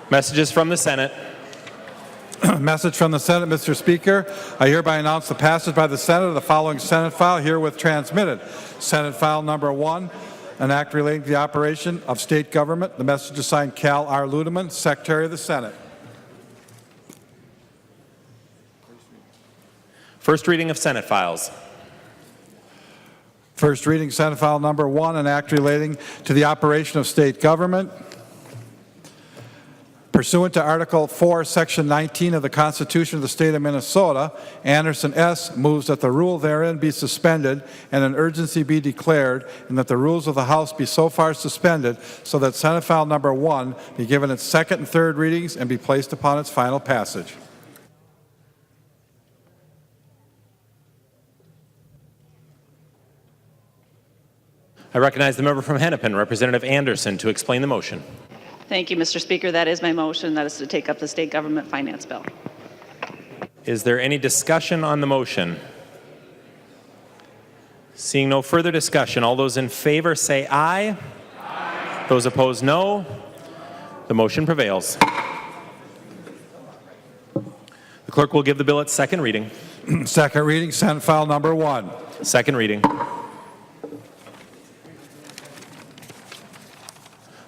Messages from the Senate. Message from the Senate, Mr. Speaker. I hereby announce the passage by the Senate of the following Senate file herewith transmitted. Senate file number 1, an act relating to the operation of state government. The message is signed Cal R. Ludeman, Secretary of the Senate. First reading of Senate files. First reading, Senate file number 1, an act relating to the operation of state government. Pursuant to Article 4, Section 19 of the Constitution of the State of Minnesota, Anderson S. moves that the rule therein be suspended and an urgency be declared, and that the rules of the House be so far suspended so that Senate file number 1 be given its second and third readings and be placed upon its final passage. I recognize the member from Hennepin, Representative Anderson, to explain the motion. Thank you, Mr. Speaker. That is my motion. That is to take up the state government finance bill. Is there any discussion on the motion? Seeing no further discussion, all those in favor say aye. Aye. Those opposed, no. The motion prevails. The clerk will give the bill its second reading. Second reading, Senate file number 1. Second reading.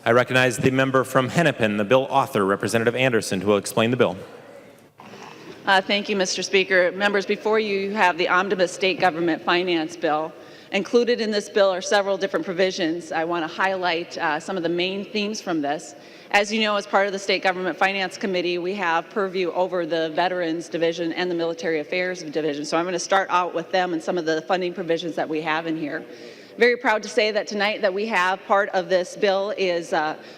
I recognize the member from Hennepin, the bill author, Representative Anderson, who will explain the bill. Thank you, Mr. Speaker. Members, before you have the Omnibus State Government Finance bill. Included in this bill are several different provisions. I want to highlight some of the main themes from this. As you know, as part of the State Government Finance Committee, we have purview over the Veterans Division and the Military Affairs Division. So I'm going to start out with them and some of the funding provisions that we have in here. Very proud to say that tonight that we have part of this bill is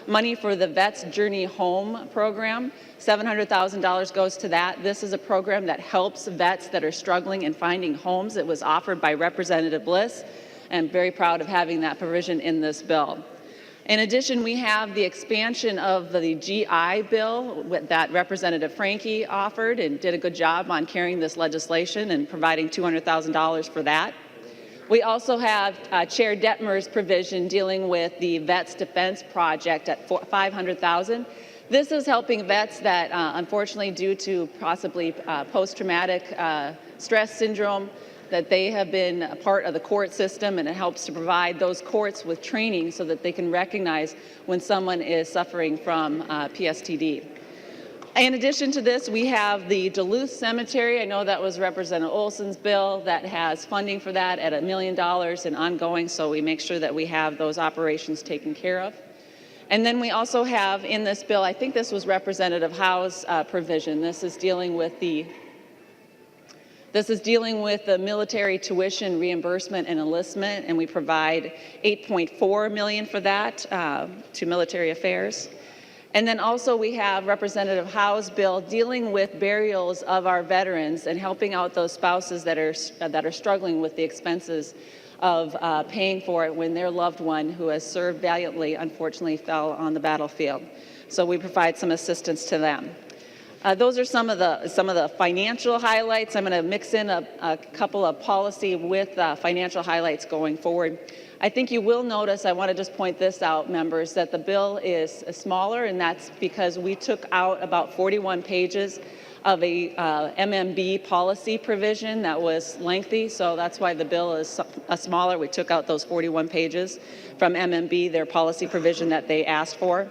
money for the Vets Journey Home program. $700,000 goes to that. This is a program that helps vets that are struggling in finding homes. It was offered by Representative Bliss, and very proud of having that provision in this bill. In addition, we have the expansion of the GI bill that Representative Franke offered and did a good job on carrying this legislation and providing $200,000 for that. We also have Chair Detmer's provision dealing with the Vets Defense Project at $500,000. This is helping vets that, unfortunately, due to possibly post-traumatic stress syndrome, that they have been a part of the court system, and it helps to provide those courts with training so that they can recognize when someone is suffering from PSTD. In addition to this, we have the Duluth Cemetery. I know that was Representative Olson's bill that has funding for that at $1 million and ongoing, so we make sure that we have those operations taken care of. And then we also have in this bill, I think this was Representative Howe's provision. This is dealing with the military tuition reimbursement and enlistment, and we provide $8.4 million for that to military affairs. And then also we have Representative Howe's bill dealing with burials of our veterans and helping out those spouses that are struggling with the expenses of paying for it when their loved one who has served valiantly unfortunately fell on the battlefield. So we provide some assistance to them. Those are some of the financial highlights. I'm going to mix in a couple of policy with financial highlights going forward. I think you will notice, I want to just point this out, members, that the bill is smaller, and that's because we took out about 41 pages of a MMB policy provision that was lengthy, so that's why the bill is smaller. We took out those 41 pages from MMB, their policy provision that they asked for.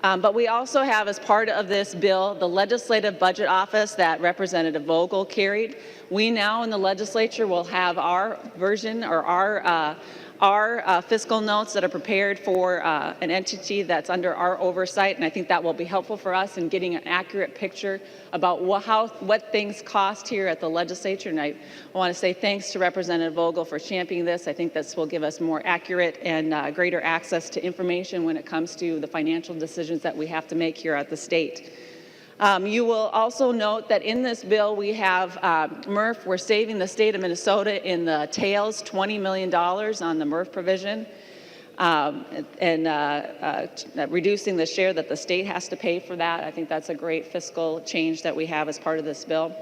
But we also have, as part of this bill, the Legislative Budget Office that Representative Vogel carried. We now in the legislature will have our version or our fiscal notes that are prepared for an entity that's under our oversight, and I think that will be helpful for us in getting an accurate picture about what things cost here at the legislature. And I want to say thanks to Representative Vogel for championing this. I think this will give us more accurate and greater access to information when it comes to the financial decisions that we have to make here at the state. You will also note that in this bill we have MRF. We're saving the state of Minnesota in the tails $20 million on the MRF provision and reducing the share that the state has to pay for that. I think that's a great fiscal change that we have as part of this bill.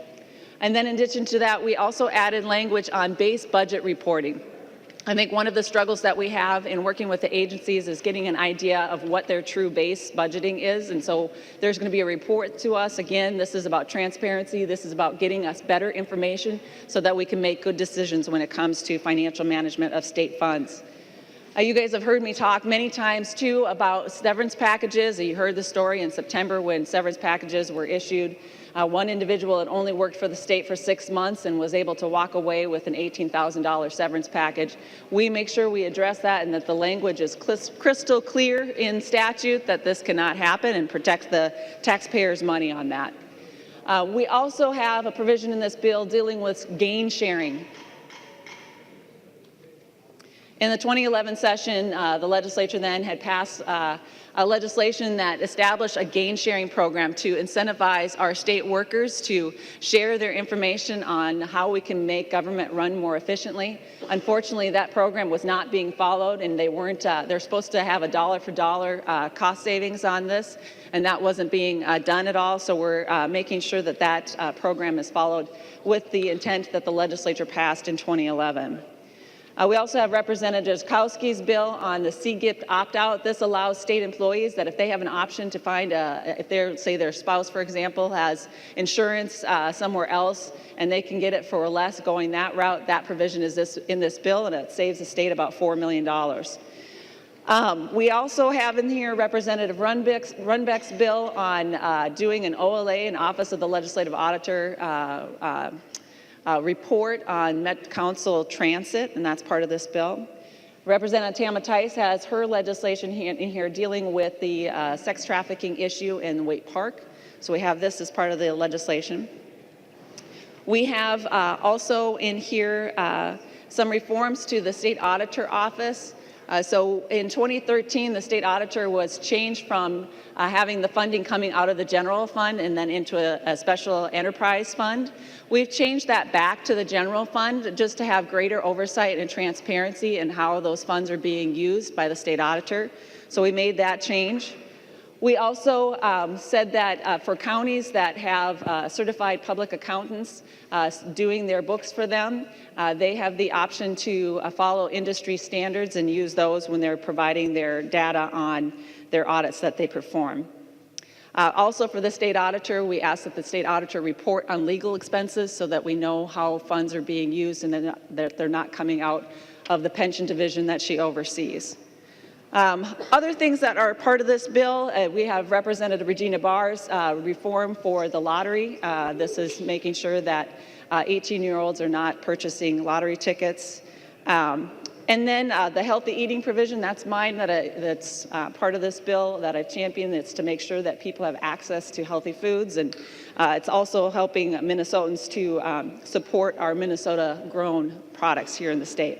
And then in addition to that, we also added language on base budget reporting. I think one of the struggles that we have in working with the agencies is getting an idea of what their true base budgeting is. And so there's going to be a report to us. Again, this is about transparency. This is about getting us better information so that we can make good decisions when it comes to financial management of state funds. You guys have heard me talk many times too about severance packages. You heard the story in September when severance packages were issued. One individual had only worked for the state for 6 months and was able to walk away with an $18,000 severance package. We make sure we address that and that the language is crystal clear in statute that this cannot happen and protect the taxpayers' money on that. We also have a provision in this bill dealing with gain sharing. In the 2011 session, the legislature then had passed a legislation that established a gain sharing program to incentivize our state workers to share their information on how we can make government run more efficiently. Unfortunately, that program was not being followed, and they weren't, they're supposed to have a dollar for dollar cost savings on this, and that wasn't being done at all. So we're making sure that that program is followed with the intent that the legislature passed in 2011. We also have Representative Kowski's bill on the CGIP opt-out. This allows state employees that if they have an option to find, if they're, say their spouse, for example, has insurance somewhere else and they can get it for less going that route, that provision is in this bill, and it saves the state about $4 million. We also have in here Representative Runbeck's bill on doing an OLA, an Office of the Legislative Auditor report on Met Council transit, and that's part of this bill. Representative Tama Tice has her legislation in here dealing with the sex trafficking issue in Waite Park. So we have this as part of the legislation. We have also in here some reforms to the state auditor office. So in 2013, the state auditor was changed from having the funding coming out of the general fund and then into a special enterprise fund. We've changed that back to the general fund just to have greater oversight and transparency in how those funds are being used by the state auditor. So we made that change. We also said that for counties that have certified public accountants doing their books for them, they have the option to follow industry standards and use those when they're providing their data on their audits that they perform. Also for the state auditor, we ask that the state auditor report on legal expenses so that we know how funds are being used and that they're not coming out of the pension division that she oversees. Other things that are part of this bill, we have Representative Regina Barr's reform for the lottery. This is making sure that 18-year-olds are not purchasing lottery tickets. And then the healthy eating provision, that's mine, that's part of this bill that I've championed. It's to make sure that people have access to healthy foods, and it's also helping Minnesotans to support our Minnesota-grown products here in the state.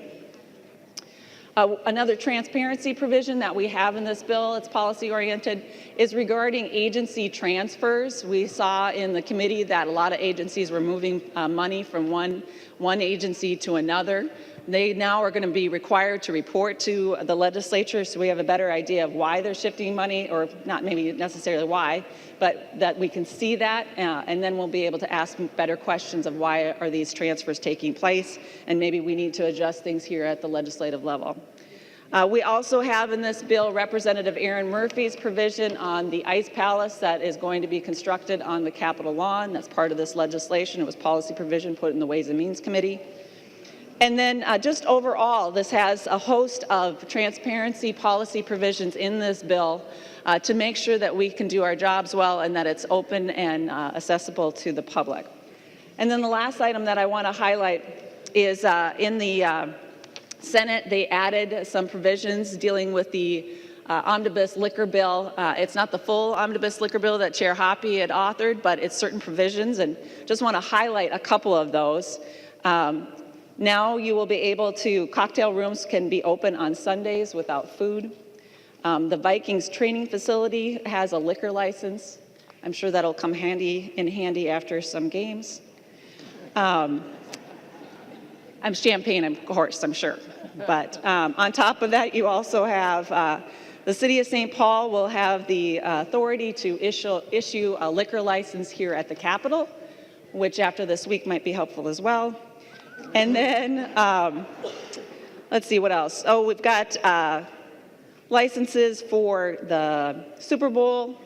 Another transparency provision that we have in this bill, it's policy-oriented, is regarding agency transfers. We saw in the committee that a lot of agencies were moving money from one agency to another. They now are going to be required to report to the legislature, so we have a better idea of why they're shifting money, or not maybe necessarily why, but that we can see that, and then we'll be able to ask better questions of why are these transfers taking place, and maybe we need to adjust things here at the legislative level. We also have in this bill Representative Aaron Murphy's provision on the Ice Palace that is going to be constructed on the Capitol lawn. That's part of this legislation. It was policy provision put in the Ways and Means Committee. And then just overall, this has a host of transparency policy provisions in this bill to make sure that we can do our jobs well and that it's open and accessible to the public. And then the last item that I want to highlight is in the Senate, they added some provisions dealing with the Omnibus liquor bill. It's not the full Omnibus liquor bill that Chair Hoppe had authored, but it's certain provisions, and just want to highlight a couple of those. Now you will be able to, cocktail rooms can be open on Sundays without food. The Vikings training facility has a liquor license. I'm sure that'll come in handy after some games. I'm champagne, of course, I'm sure. But on top of that, you also have the City of St. Paul will have the authority to issue a liquor license here at the Capitol, which after this week might be helpful as well. And then Let's see what else. Oh, we've got licenses for the Super Bowl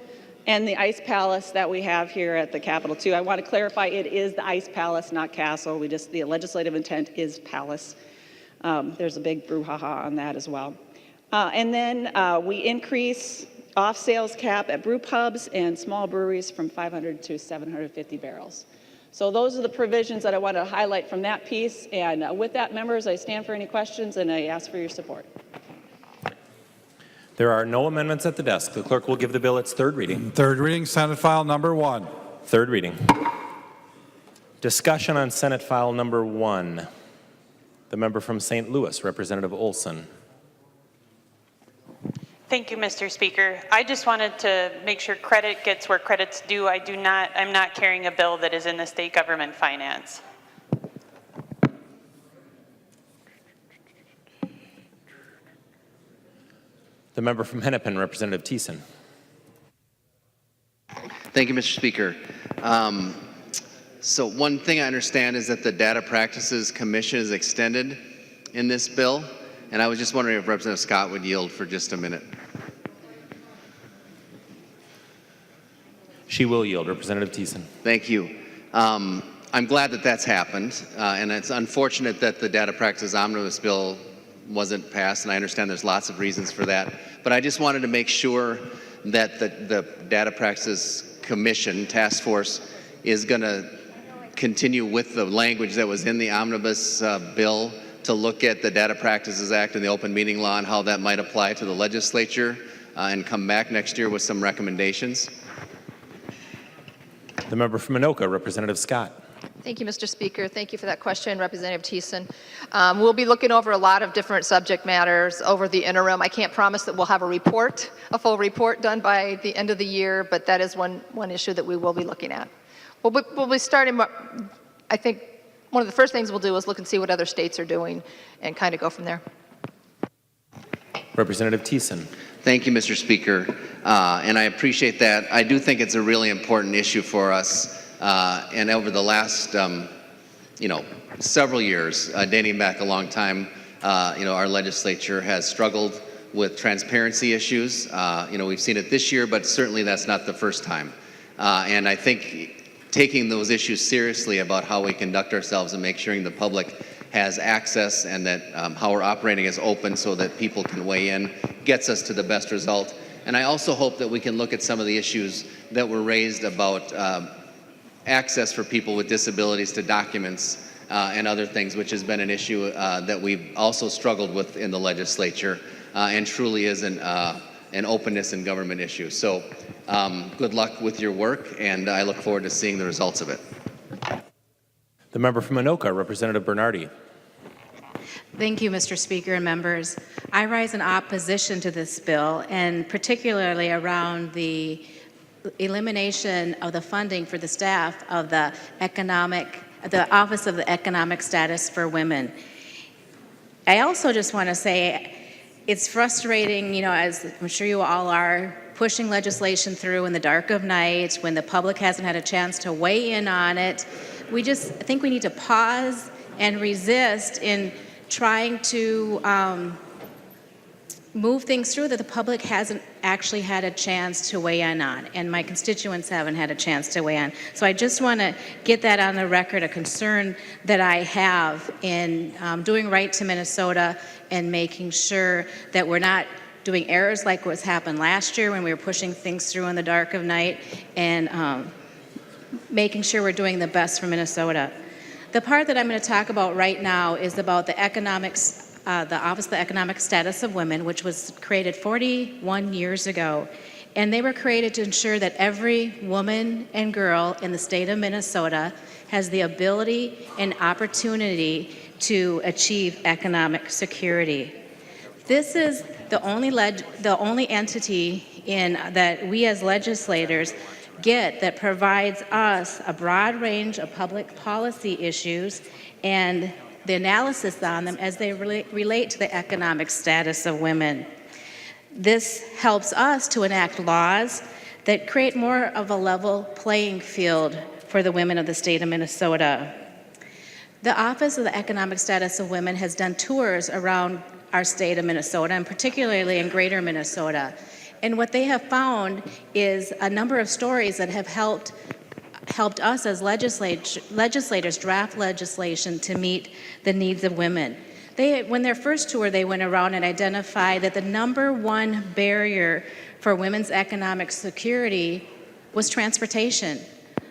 and the Ice Palace that we have here at the Capitol too. I want to clarify, it is the Ice Palace, not Castle. The legislative intent is Palace. There's a big brouhaha on that as well. And then we increase off sales cap at brew pubs and small breweries from 500 to 750 barrels. So those are the provisions that I want to highlight from that piece. And with that, members, I stand for any questions and I ask for your support. There are no amendments at the desk. The clerk will give the bill its third reading. Third reading, Senate File Number 1. Third reading. Discussion on Senate File Number 1. The member from St. Louis, Representative Olson. Thank you, Mr. Speaker. I just wanted to make sure credit gets where credit's due. I'm not carrying a bill that is in the state government finance. The member from Hennepin, Representative Thiessen. Thank you, Mr. Speaker. So one thing I understand is that the Data Practices Commission is extended in this bill, and I was just wondering if Representative Scott would yield for just a minute. She will yield. Representative Thiessen. Thank you. I'm glad that that's happened, and it's unfortunate that the Data Practices Omnibus Bill wasn't passed, and I understand there's lots of reasons for that. But I just wanted to make sure that the Data Practices Commission Task Force is going to continue with the language that was in the Omnibus bill to look at the Data Practices Act and the Open Meeting Law and how that might apply to the legislature and come back next year with some recommendations. The member from Anoka, Representative Scott. Thank you, Mr. Speaker. Thank you for that question, Representative Thiessen. We'll be looking over a lot of different subject matters over the interim. I can't promise that we'll have a full report done by the end of the year, but that is one issue that we will be looking at. We'll be starting, I think one of the first things we'll do is look and see what other states are doing and kind of go from there. Representative Thiessen. Thank you, Mr. Speaker, and I appreciate that. I do think it's a really important issue for us, and over the last, several years, dating back a long time, our legislature has struggled with transparency issues. We've seen it this year, but certainly that's not the first time. And I think taking those issues seriously about how we conduct ourselves and make sure the public has access and that how we're operating is open so that people can weigh in gets us to the best result. And I also hope that we can look at some of the issues that were raised about access for people with disabilities to documents and other things, which has been an issue that we've also struggled with in the legislature and truly is an openness in government issue. So good luck with your work, and I look forward to seeing the results of it. The member from Anoka, Representative Bernardi. Thank you, Mr. Speaker and members. I rise in opposition to this bill, and particularly around the elimination of the funding for the staff of the Office of the Economic Status for Women. I also just want to say it's frustrating, as I'm sure you all are, pushing legislation through in the dark of night when the public hasn't had a chance to weigh in on it. I think we need to pause and resist in trying to move things through that the public hasn't actually had a chance to weigh in on, and my constituents haven't had a chance to weigh in. So I just want to get that on the record, a concern that I have in doing right to Minnesota and making sure that we're not doing errors like what's happened last year when we were pushing things through in the dark of night, and making sure we're doing the best for Minnesota. The part that I'm going to talk about right now is about the Office of the Economic Status of Women, which was created 41 years ago. And they were created to ensure that every woman and girl in the state of Minnesota has the ability and opportunity to achieve economic security. This is the only entity that we as legislators get that provides us a broad range of public policy issues and the analysis on them as they relate to the economic status of women. This helps us to enact laws that create more of a level playing field for the women of the state of Minnesota. The Office of the Economic Status of Women has done tours around our state of Minnesota, and particularly in greater Minnesota. And what they have found is a number of stories that have helped us as legislators draft legislation to meet the needs of women. When their first tour, they went around and identified that the number one barrier for women's economic security was transportation.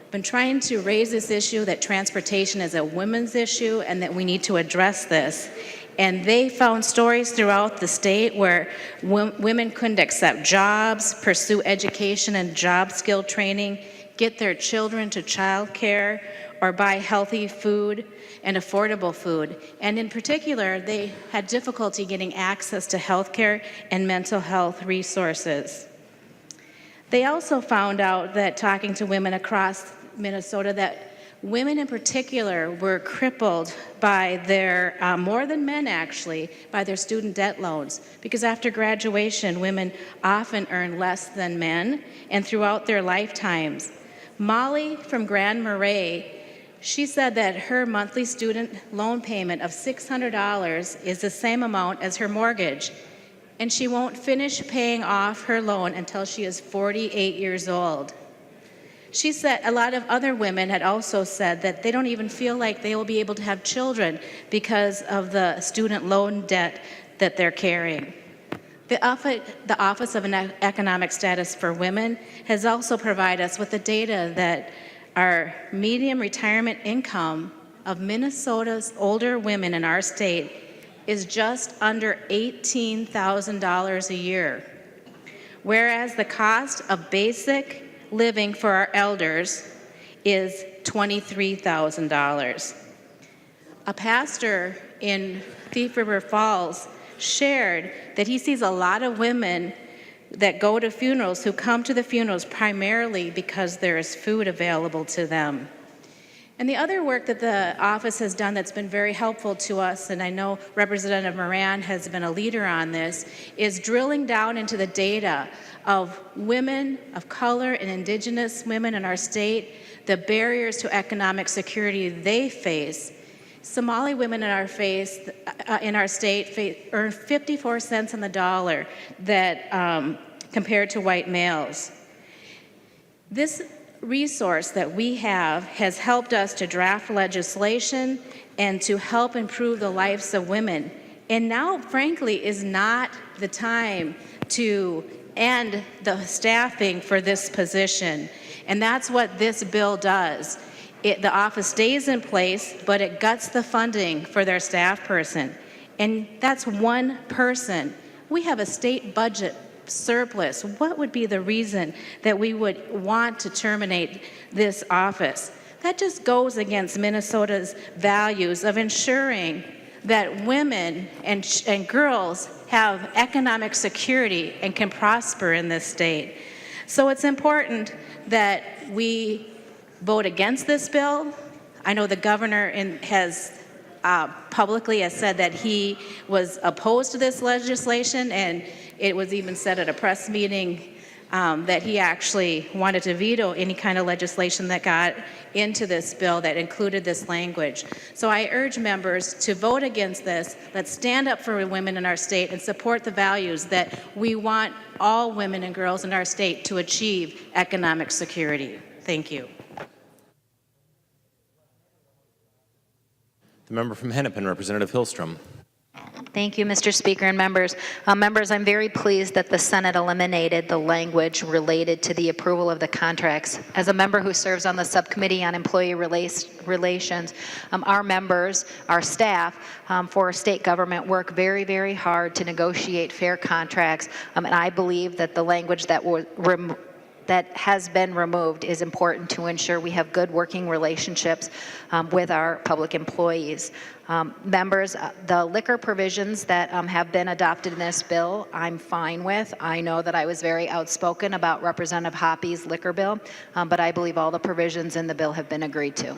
Been trying to raise this issue that transportation is a women's issue and that we need to address this. And they found stories throughout the state where women couldn't accept jobs, pursue education and job skill training, get their children to child care, or buy healthy food and affordable food. And in particular, they had difficulty getting access to health care and mental health resources. They also found out that talking to women across Minnesota that women in particular were crippled by their, more than men actually, by their student debt loans. Because after graduation, women often earn less than men and throughout their lifetimes. Molly from Grand Marais, she said that her monthly student loan payment of $600 is the same amount as her mortgage. And she won't finish paying off her loan until she is 48 years old. She said a lot of other women had also said that they don't even feel like they will be able to have children because of the student loan debt that they're carrying. The Office of Economic Status for Women has also provided us with the data that our median retirement income of Minnesota's older women in our state is just under $18,000 a year, whereas the cost of basic living for our elders is $23,000. A pastor in Thief River Falls shared that he sees a lot of women that go to funerals who come to the funerals primarily because there is food available to them. And the other work that the office has done that's been very helpful to us, and I know Representative Moran has been a leader on this, is drilling down into the data of women of color and indigenous women in our state, the barriers to economic security they face. Somali women in our state earn 54 cents on the dollar that compared to white males. This resource that we have has helped us to draft legislation and to help improve the lives of women. And now, frankly, is not the time to end the staffing for this position. And that's what this bill does. The office stays in place, but it guts the funding for their staff person. And that's one person. We have a state budget surplus. What would be the reason that we would want to terminate this office? That just goes against Minnesota's values of ensuring that women and girls have economic security and can prosper in this state. So it's important that we vote against this bill. I know the governor has publicly has said that he was opposed to this legislation, and it was even said at a press meeting that he actually wanted to veto any kind of legislation that got into this bill that included this language. So I urge members to vote against this. Let's stand up for women in our state and support the values that we want all women and girls in our state to achieve economic security. Thank you. The member from Hennepin, Representative Hillstrom. Thank you, Mr. Speaker and members. Members, I'm very pleased that the Senate eliminated the language related to the approval of the contracts. As a member who serves on the Subcommittee on Employee Relations, our members, our staff for state government work very, very hard to negotiate fair contracts, and I believe that the language that has been removed is important to ensure we have good working relationships with our public employees. Members, the liquor provisions that have been adopted in this bill, I'm fine with. I know that I was very outspoken about Representative Hoppy's liquor bill, but I believe all the provisions in the bill have been agreed to.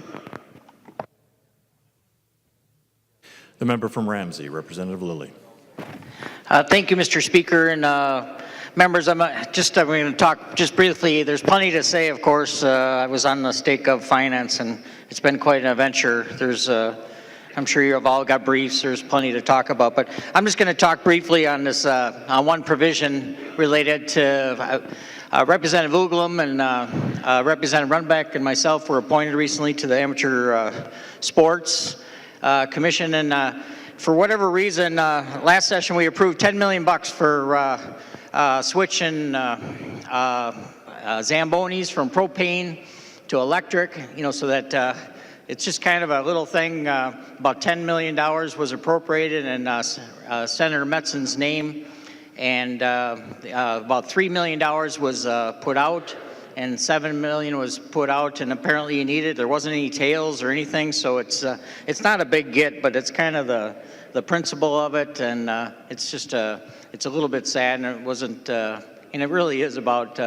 The member from Ramsey, Representative Lilly. Thank you, Mr. Speaker. And members, I'm going to talk just briefly. There's plenty to say, of course. I was on the State Gov Finance, and it's been quite an adventure. There's I'm sure you have all got briefs. There's plenty to talk about, but I'm just going to talk briefly on this on one provision related to Representative Uglum and Representative Runbeck and myself were appointed recently to the Amateur Sports Commission, and for whatever reason, last session we approved $10 million for switching Zambonis from propane to electric, so that it's just kind of a little thing. About $10 million was appropriated in Senator Metzen's name, and about $3 million was put out, and $7 million was put out, and apparently you needed. There wasn't any tails or anything, so it's not a big get, but it's kind of the principle of it, and it's just it's a little bit sad, and it wasn't, and it really is about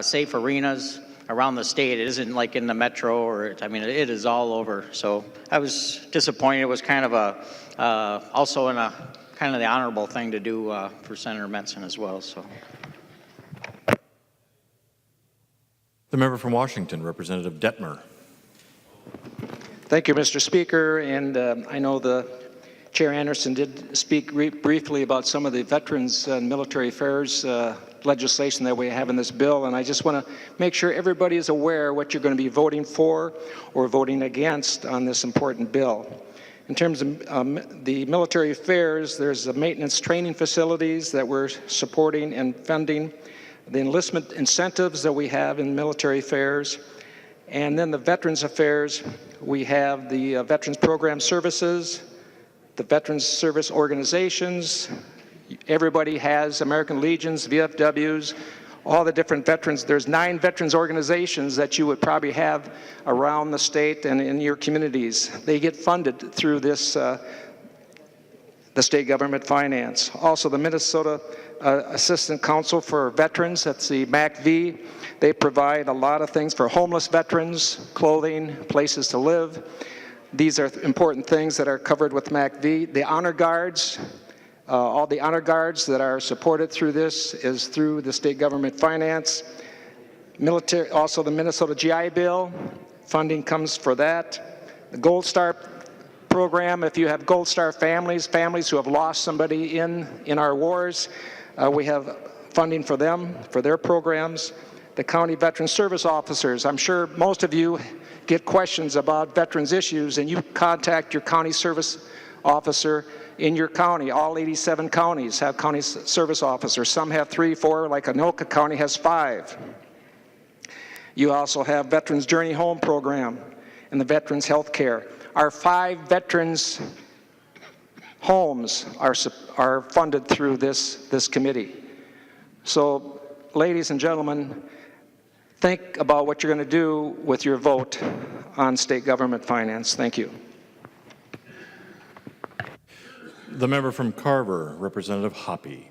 safe arenas around the state. It isn't like in the metro, or it is all over. So I was disappointed. It was kind of also in a kind of the honorable thing to do for Senator Metzen as well. So. The member from Washington, Representative Detmer. Thank you, Mr. Speaker, and I know the Chair Anderson did speak briefly about some of the veterans and military affairs legislation that we have in this bill, and I just want to make sure everybody is aware what you're going to be voting for or voting against on this important bill. In terms of the military affairs, there's the maintenance training facilities that we're supporting and funding, the enlistment incentives that we have in military affairs, and then the veterans affairs, we have the veterans program services, the veterans service organizations. Everybody has American Legions, VFWs, all the different veterans. There's 9 veterans organizations that you would probably have around the state and in your communities. They get funded through this, the state government finance. Also, the Minnesota Assistant Council for Veterans, that's the MACV. They provide a lot of things for homeless veterans, clothing, places to live. These are important things that are covered with MACV. The honor guards, all the honor guards that are supported through this is through the state government finance. Military, also the Minnesota GI Bill, funding comes for that. The Gold Star program, if you have Gold Star families who have lost somebody in our wars, we have funding for them, for their programs. The county veteran service officers, I'm sure most of you get questions about veterans issues, and you contact your county service officer in your county. All 87 counties have county service officers. Some have 3, 4, like Anoka County has 5. You also have Veterans Journey Home program and the Veterans Health Care. Our 5 veterans homes are funded through this committee. So, ladies and gentlemen, think about what you're going to do with your vote on state government finance. Thank you. The member from Carver, Representative Hoppe.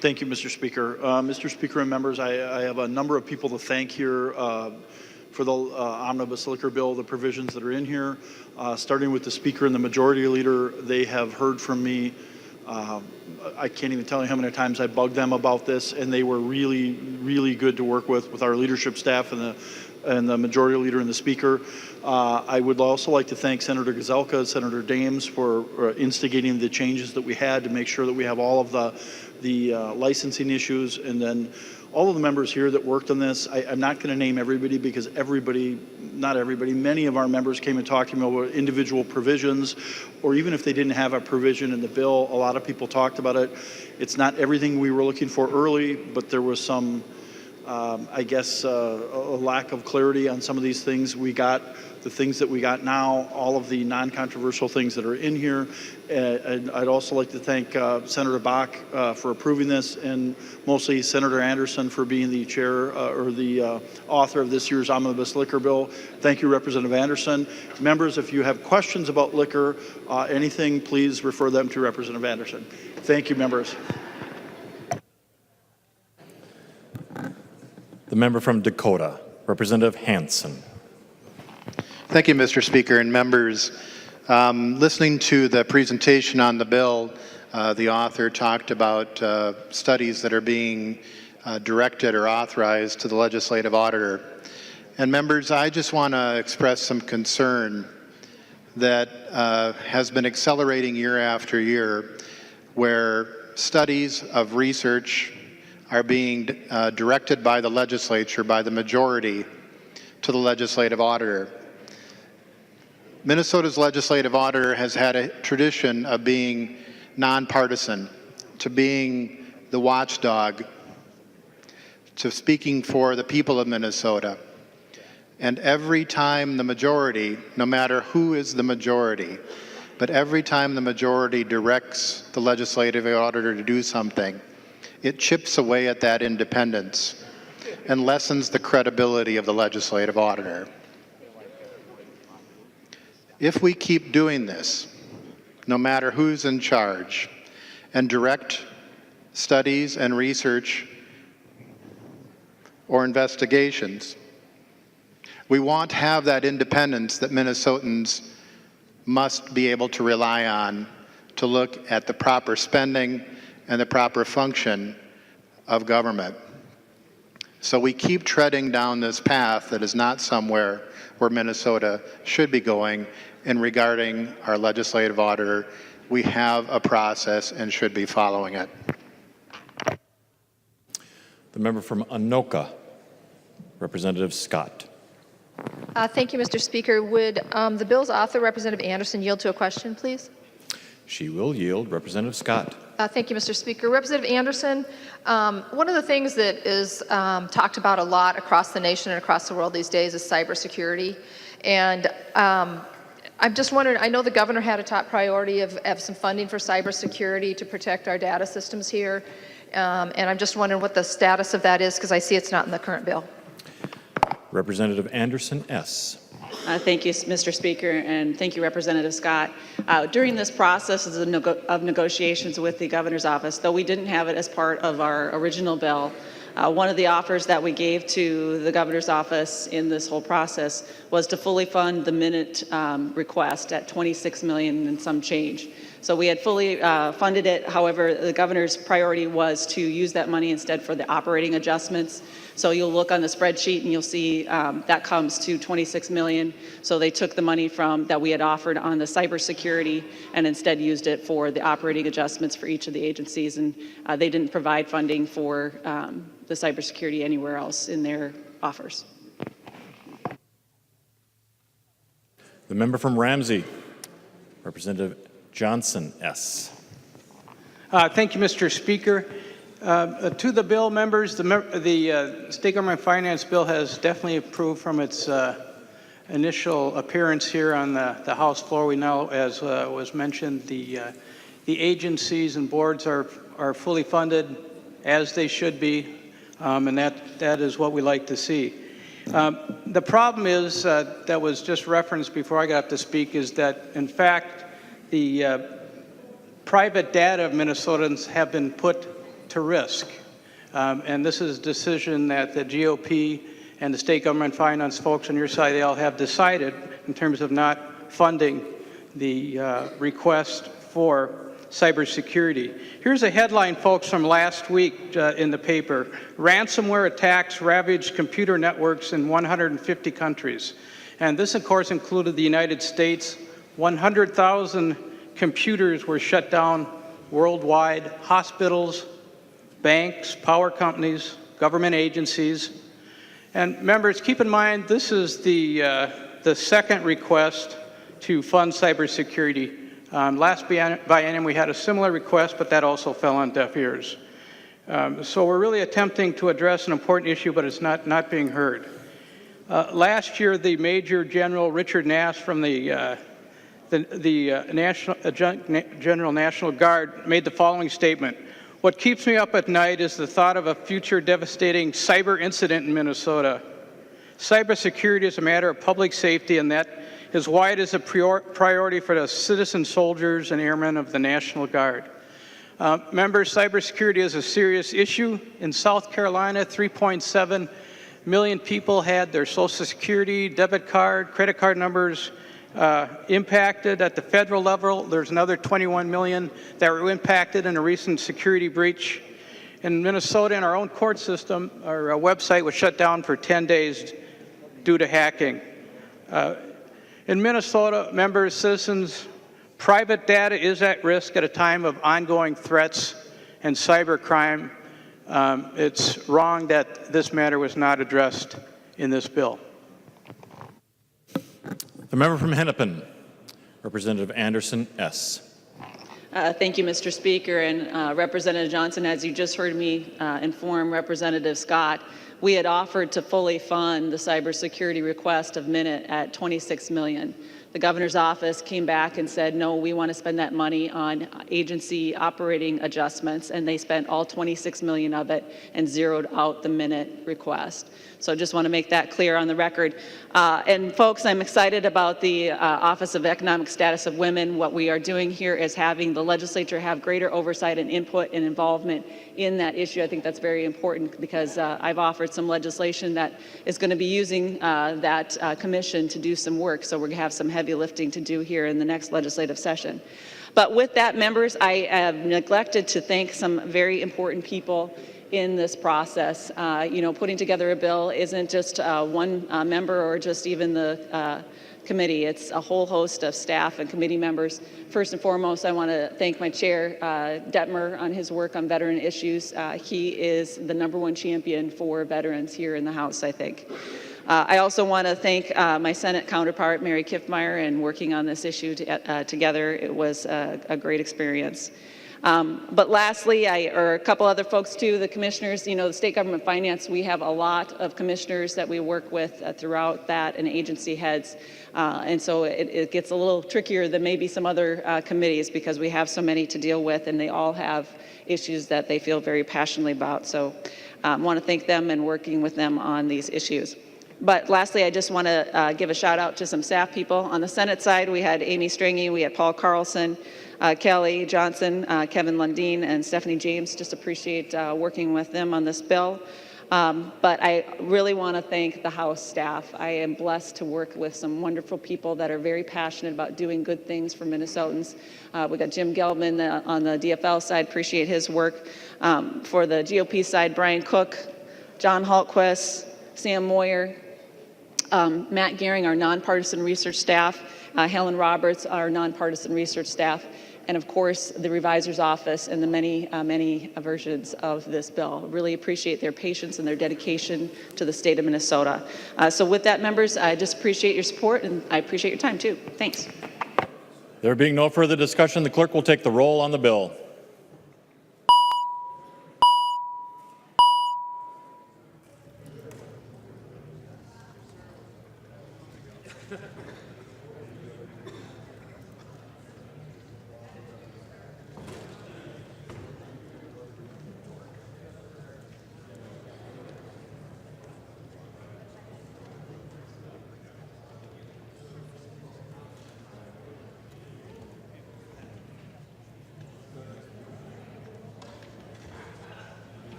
Thank you, Mr. Speaker. Mr. Speaker and members, I have a number of people to thank here for the Omnibus Liquor Bill, the provisions that are in here. Starting with the Speaker and the Majority Leader, they have heard from me. I can't even tell you how many times I bugged them about this, and they were really, really good to work with our leadership staff and the Majority Leader and the Speaker. I would also like to thank Senator Gazelka and Senator Dames for instigating the changes that we had to make sure that we have all of the licensing issues, and then all of the members here that worked on this. I'm not going to name everybody because not everybody, many of our members came and talked to me about individual provisions, or even if they didn't have a provision in the bill, a lot of people talked about it. It's not everything we were looking for early, but there was some, I guess, a lack of clarity on some of these things. We got the things that we got now, all of the non-controversial things that are in here. And I'd also like to thank Senator Bach for approving this, and mostly Senator Anderson for being the chair or the author of this year's Omnibus Liquor Bill. Thank you, Representative Anderson. Members, if you have questions about liquor, anything, please refer them to Representative Anderson. Thank you, members. The member from Dakota, Representative Hansen. Thank you, Mr. Speaker and members. Listening to the presentation on the bill, the author talked about studies that are being directed or authorized to the legislative auditor. And members, I just want to express some concern that has been accelerating year after year, where studies of research are being directed by the legislature, by the majority, to the legislative auditor. Minnesota's legislative auditor has had a tradition of being nonpartisan, to being the watchdog, to speaking for the people of Minnesota. And every time the majority, no matter who is the majority, but every time the majority directs the legislative auditor to do something, it chips away at that independence and lessens the credibility of the legislative auditor. If we keep doing this, no matter who's in charge, and direct studies and research or investigations, we won't have that independence that Minnesotans must be able to rely on to look at the proper spending and the proper function of government. So we keep treading down this path that is not somewhere where Minnesota should be going. And regarding our legislative auditor, we have a process and should be following it. The member from Anoka, Representative Scott. Thank you, Mr. Speaker. Would the bill's author, Representative Anderson, yield to a question, please? She will yield. Representative Scott. Thank you, Mr. Speaker. Representative Anderson, one of the things that is talked about a lot across the nation and across the world these days is cybersecurity. And I'm just wondering, I know the governor had a top priority of some funding for cybersecurity to protect our data systems here. And I'm just wondering what the status of that is, because I see it's not in the current bill. Representative Anderson S. Thank you, Mr. Speaker, and thank you, Representative Scott. During this process of negotiations with the governor's office, though we didn't have it as part of our original bill, one of the offers that we gave to the governor's office in this whole process was to fully fund the minute request at $26 million and some change. So we had fully funded it. However, the governor's priority was to use that money instead for the operating adjustments. So you'll look on the spreadsheet and you'll see that comes to $26 million. So they took the money from that we had offered on the cybersecurity and instead used it for the operating adjustments for each of the agencies. And they didn't provide funding for the cybersecurity anywhere else in their offers. The member from Ramsey, Representative Johnson S. Thank you, Mr. Speaker. To the bill, members, the State Government Finance Bill has definitely improved from its initial appearance here on the House floor. We now, as was mentioned, the agencies and boards are fully funded as they should be, and that is what we like to see. The problem is that was just referenced before I got up to speak is that, in fact, the private data of Minnesotans have been put to risk. And this is a decision that the GOP and the State Government Finance folks on your side, they all have decided in terms of not funding the request for cybersecurity. Here's a headline, folks, from last week in the paper. Ransomware attacks ravaged computer networks in 150 countries. And this, of course, included the United States. 100,000 computers were shut down worldwide. Hospitals, banks, power companies, government agencies. And members, keep in mind, this is the second request to fund cybersecurity. Last biennium, we had a similar request, but that also fell on deaf ears. So we're really attempting to address an important issue, but it's not being heard. Last year, the Major General Richard Nass from the General National Guard made the following statement. What keeps me up at night is the thought of a future devastating cyber incident in Minnesota. Cybersecurity is a matter of public safety, and that is why it is a priority for the citizen soldiers and airmen of the National Guard. Members, cybersecurity is a serious issue. In South Carolina, 3.7 million people had their Social Security, debit card, credit card numbers impacted. At the federal level, there's another 21 million that were impacted in a recent security breach. In Minnesota, in our own court system, our website was shut down for 10 days due to hacking. In Minnesota, members, citizens, private data is at risk at a time of ongoing threats and cybercrime. It's wrong that this matter was not addressed in this bill. The member from Hennepin, Representative Anderson S. Thank you, Mr. Speaker. And Representative Johnson, as you just heard me inform Representative Scott, we had offered to fully fund the cybersecurity request of Minute at $26 million. The governor's office came back and said, no, we want to spend that money on agency operating adjustments, and they spent all $26 million of it and zeroed out the Minute request. So I just want to make that clear on the record. And folks, I'm excited about the Office of Economic Status of Women. What we are doing here is having the legislature have greater oversight and input and involvement in that issue. I think that's very important because I've offered some legislation that is going to be using that commission to do some work. So we're going to have some heavy lifting to do here in the next legislative session. But with that, members, I have neglected to thank some very important people in this process. Putting together a bill isn't just one member or just even the committee. It's a whole host of staff and committee members. First and foremost, I want to thank my chair, Detmer, on his work on veteran issues. He is the #1 champion for veterans here in the House, I think. I also want to thank my Senate counterpart, Mary Kiffmeyer, in working on this issue together. It was a great experience. But lastly, or a couple other folks too, the commissioners, the State Government Finance, we have a lot of commissioners that we work with throughout that and agency heads. And so it gets a little trickier than maybe some other committees because we have so many to deal with and they all have issues that they feel very passionately about. So I want to thank them and working with them on these issues. But lastly, I just want to give a shout out to some staff people. On the Senate side, we had Amy Stringy, we had Paul Carlson, Kelly Johnson, Kevin Lundeen, and Stephanie James. Just appreciate working with them on this bill. But I really want to thank the House staff. I am blessed to work with some wonderful people that are very passionate about doing good things for Minnesotans. We got Jim Gelman on the DFL side, appreciate his work. For the GOP side, Brian Cook, John Haltquist, Sam Moyer, Matt Gehring, our nonpartisan research staff, Helen Roberts, our nonpartisan research staff, and of course the revisor's office and the many versions of this bill. Really appreciate their patience and their dedication to the state of Minnesota. So with that, members, I just appreciate your support and I appreciate your time too. Thanks. There being no further discussion, the clerk will take the roll on the bill.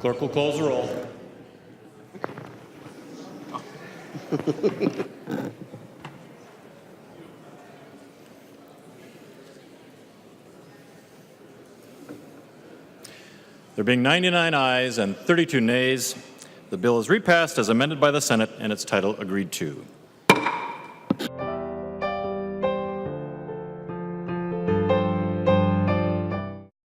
Clerk will close the roll. There being 99 ayes and 32 nays, the bill is repassed as amended by the Senate and its title agreed to.